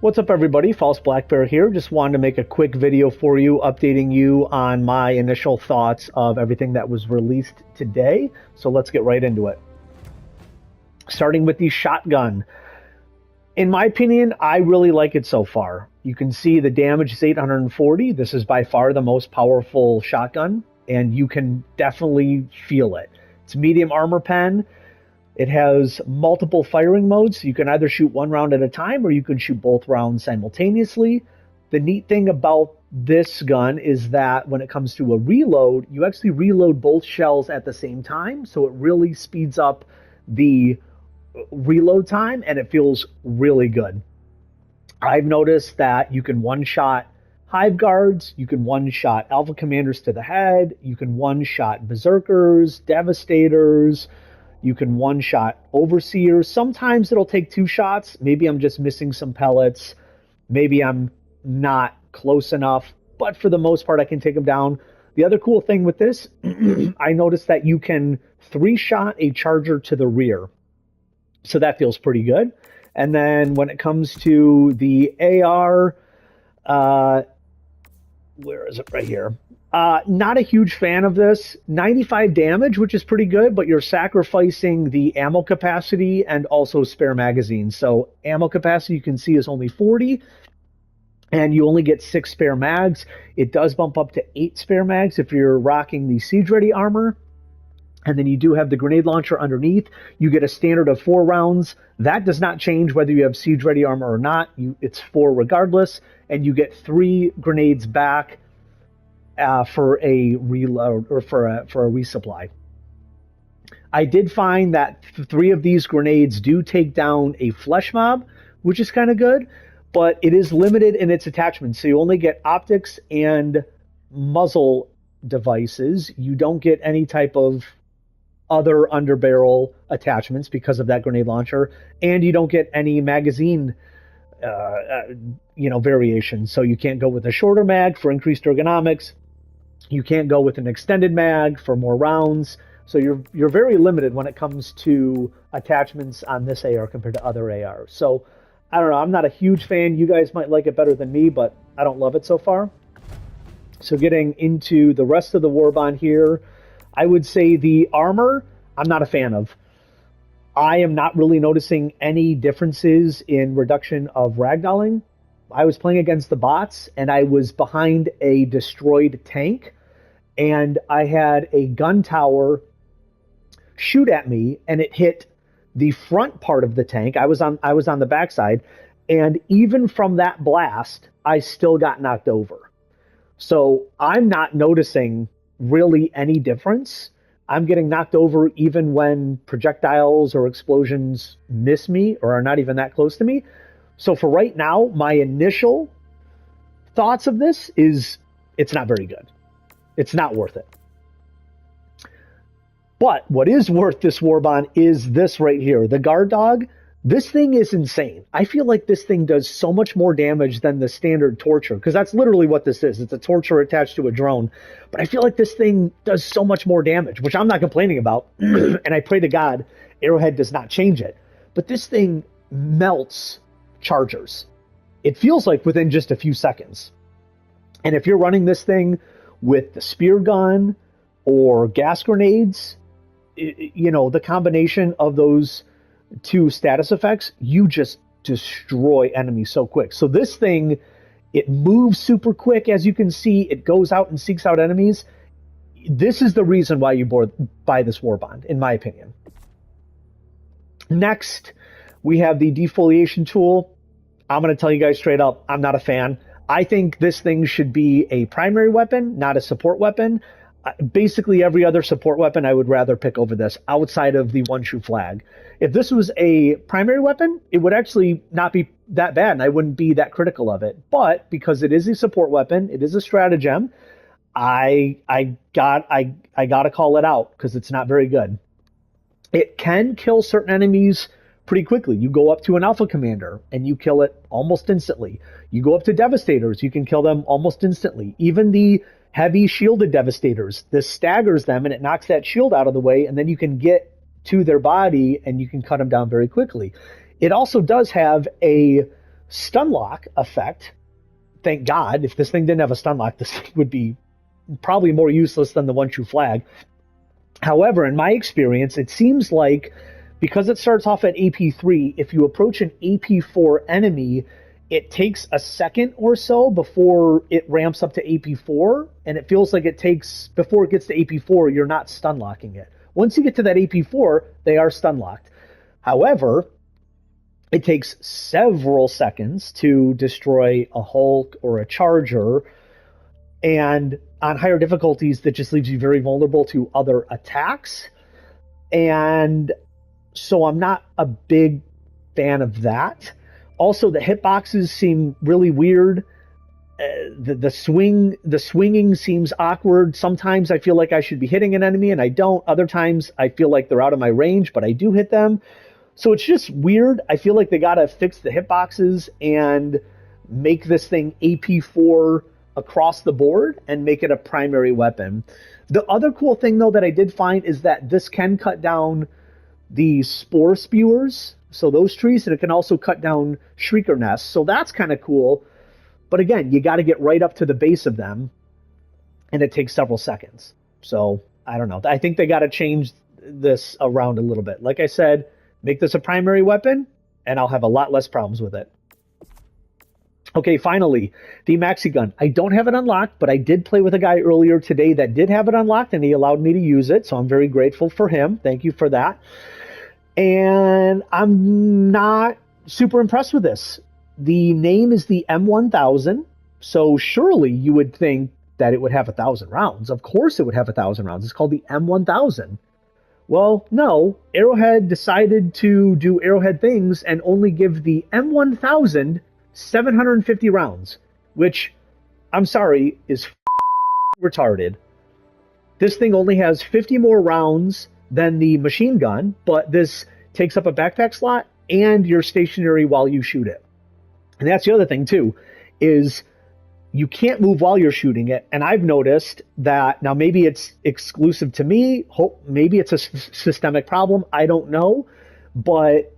What's up, everybody? False Black Bear here. Just wanted to make a quick video for you, updating you on my initial thoughts of everything that was released today. So let's get right into it. Starting with the shotgun. In my opinion, I really like it so far. You can see the damage is 840. This is by far the most powerful shotgun, and you can definitely feel it. It's medium armor pen. It has multiple firing modes, so you can either shoot one round at a time or you can shoot both rounds simultaneously. The neat thing about this gun is that when it comes to a reload, you actually reload both shells at the same time, so it really speeds up the reload time and it feels really good. I've noticed that you can one-shot Hive Guards, you can one-shot Alpha Commanders to the head, you can one-shot Berserkers, Devastators, you can one-shot Overseers. Sometimes it'll take two shots. Maybe I'm just missing some pellets. Maybe I'm not close enough. But for the most part, I can take them down. The other cool thing with this, I noticed that you can three-shot a charger to the rear. So that feels pretty good. And then when it comes to the AR, where is it? Right here. Not a huge fan of this. 95 damage, which is pretty good, but you're sacrificing the ammo capacity and also spare magazines. So ammo capacity you can see is only 40, and you only get 6 spare mags. It does bump up to 8 spare mags if you're rocking the Siege Ready armor. And then you do have the grenade launcher underneath. You get a standard of 4 rounds. That does not change whether you have Siege Ready armor or not. It's 4 regardless. And you get 3 grenades back for a reload or for a resupply. I did find that 3 of these grenades do take down a flesh mob, which is kind of good, but it is limited in its attachments. So you only get optics and muzzle devices. You don't get any type of other underbarrel attachments because of that grenade launcher, and you don't get any magazine variation. So you can't go with a shorter mag for increased ergonomics. You can't go with an extended mag for more rounds. So you're very limited when it comes to attachments on this AR compared to other ARs. So I don't know. I'm not a huge fan. You guys might like it better than me, but I don't love it so far. So getting into the rest of the Warbond here, I would say the armor, I'm not a fan of. I am not really noticing any differences in reduction of ragdolling. I was playing against the bots, and I was behind a destroyed tank, and I had a gun tower shoot at me, and it hit the front part of the tank. I was on the backside, and even from that blast, I still got knocked over. So I'm not noticing really any difference. I'm getting knocked over even when projectiles or explosions miss me or are not even that close to me. So for right now, my initial thoughts of this is it's not very good. It's not worth it. But what is worth this Warbond is this right here. The Guard Dog. This thing is insane. I feel like this thing does so much more damage than the standard Torture, because that's literally what this is. It's a Torture attached to a drone. But I feel like this thing does so much more damage, which I'm not complaining about. And I pray to God Arrowhead does not change it. But this thing melts chargers. It feels like within just a few seconds. And if you're running this thing with the spear gun or gas grenades, the combination of those 2 status effects, you just destroy enemies so quick. So this thing, it moves super quick. As you can see, it goes out and seeks out enemies. This is the reason why you buy this Warbond, in my opinion. Next, we have the defoliation tool. I'm going to tell you guys straight up, I'm not a fan. I think this thing should be a primary weapon, not a support weapon. Basically every other support weapon I would rather pick over this, outside of the one-shoe flag. If this was a primary weapon, it would actually not be that bad, and I wouldn't be that critical of it. But because it is a support weapon, it is a stratagem, I gotta call it out because it's not very good. It can kill certain enemies pretty quickly. You go up to an Alpha Commander and you kill it almost instantly. You go up to Devastators, you can kill them almost instantly. Even the heavy shielded Devastators, this staggers them and it knocks that shield out of the way, and then you can get to their body and you can cut them down very quickly. It also does have a stun lock effect. Thank God. If this thing didn't have a stun lock, this thing would be probably more useless than the one true flag. However, in my experience, it seems like because it starts off at AP3, if you approach an AP4 enemy, it takes a second or so before it ramps up to AP4, and it feels like it takes, before it gets to AP4, you're not stun locking it. Once you get to that AP4, they are stun locked. However, it takes several seconds to destroy a Hulk or a Charger, and on higher difficulties, that just leaves you very vulnerable to other attacks. And so I'm not a big fan of that. Also, the hitboxes seem really weird. The swinging seems awkward. Sometimes I feel like I should be hitting an enemy and I don't. Other times I feel like they're out of my range, but I do hit them. So it's just weird. I feel like they gotta fix the hitboxes and make this thing AP4 across the board and make it a primary weapon. The other cool thing, though, that I did find is that this can cut down the spore spewers, so those trees, and it can also cut down shrieker nests. So that's kind of cool. But again, you got to get right up to the base of them, and it takes several seconds. So I don't know. I think they got to change this around a little bit. Like I said, make this a primary weapon, and I'll have a lot less problems with it. Okay, finally, the maxi gun. I don't have it unlocked, but I did play with a guy earlier today that did have it unlocked, and he allowed me to use it, so I'm very grateful for him. Thank you for that. And I'm not super impressed with this. The name is the M1000, so surely you would think that it would have 1,000 rounds. Of course it would have 1,000 rounds. It's called the M1000. Well, no. Arrowhead decided to do Arrowhead things and only give the M1000 750 rounds, which, I'm sorry, is retarded. This thing only has 50 more rounds than the machine gun, but this takes up a backpack slot and you're stationary while you shoot it. And that's the other thing too, is you can't move while you're shooting it. And I've noticed that, now maybe it's exclusive to me, maybe it's a systemic problem, I don't know, but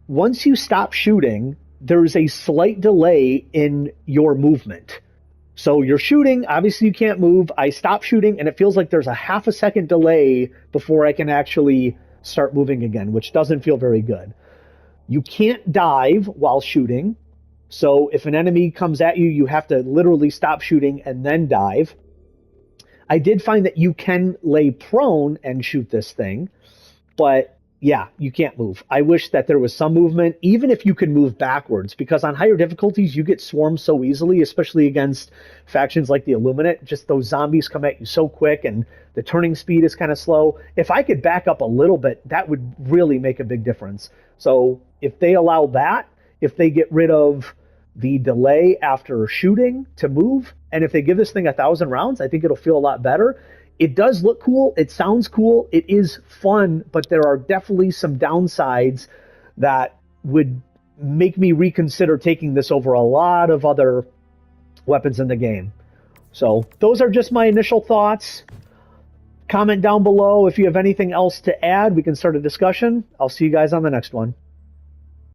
once you stop shooting, there's a slight delay in your movement. So you're shooting, obviously you can't move, I stop shooting, and it feels like there's a half a second delay before I can actually start moving again, which doesn't feel very good. You can't dive while shooting, so if an enemy comes at you, you have to literally stop shooting and then dive. I did find that you can lay prone and shoot this thing, but yeah, you can't move. I wish that there was some movement, even if you could move backwards, because on higher difficulties, you get swarmed so easily, especially against factions like the Illuminate. Just those zombies come at you so quick, and the turning speed is kind of slow. If I could back up a little bit, that would really make a big difference. So if they allow that, if they get rid of the delay after shooting to move, and if they give this thing 1,000 rounds, I think it'll feel a lot better. It does look cool. It sounds cool. It is fun, but there are definitely some downsides that would make me reconsider taking this over a lot of other weapons in the game. So those are just my initial thoughts. Comment down below if you have anything else to add. We can start a discussion. I'll see you guys on the next one.